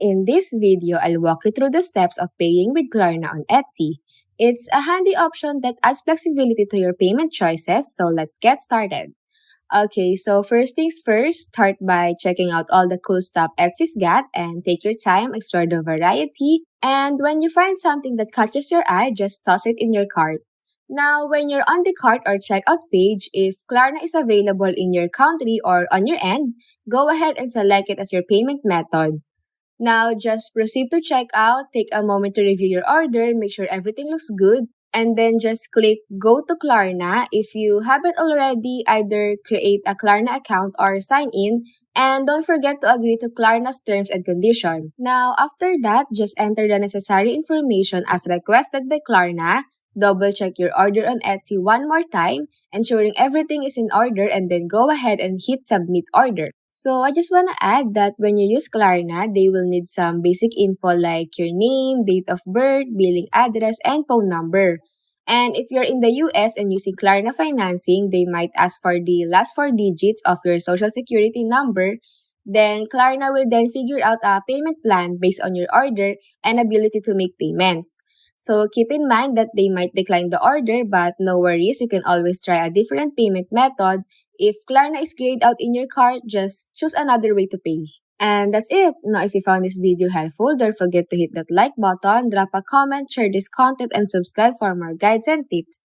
In this video, I'll walk you through the steps of paying with Klarna on Etsy. It's a handy option that adds flexibility to your payment choices, so let's get started. Okay, so first things first, start by checking out all the cool stuff Etsy's got and take your time, explore the variety. And when you find something that catches your eye, just toss it in your cart. Now, when you're on the cart or checkout page, if Klarna is available in your country or on your end, go ahead and select it as your payment method. Now, just proceed to checkout, take a moment to review your order, make sure everything looks good, and then just click Go to Klarna. If you haven't already, either create a Klarna account or sign in, and don't forget to agree to Klarna's terms and conditions. Now, after that, just enter the necessary information as requested by Klarna, double check your order on Etsy one more time, ensuring everything is in order, and then go ahead and hit Submit Order. So I just want to add that when you use Klarna, they will need some basic info like your name, date of birth, billing address, and phone number. And if you're in the US and using Klarna financing, they might ask for the last four digits of your social security number. Then Klarna will then figure out a payment plan based on your order and ability to make payments. So keep in mind that they might decline the order, but no worries, you can always try a different payment method. If Klarna is grayed out in your cart, just choose another way to pay. And that's it. Now, if you found this video helpful, don't forget to hit that like button, drop a comment, share this content, and subscribe for more guides and tips.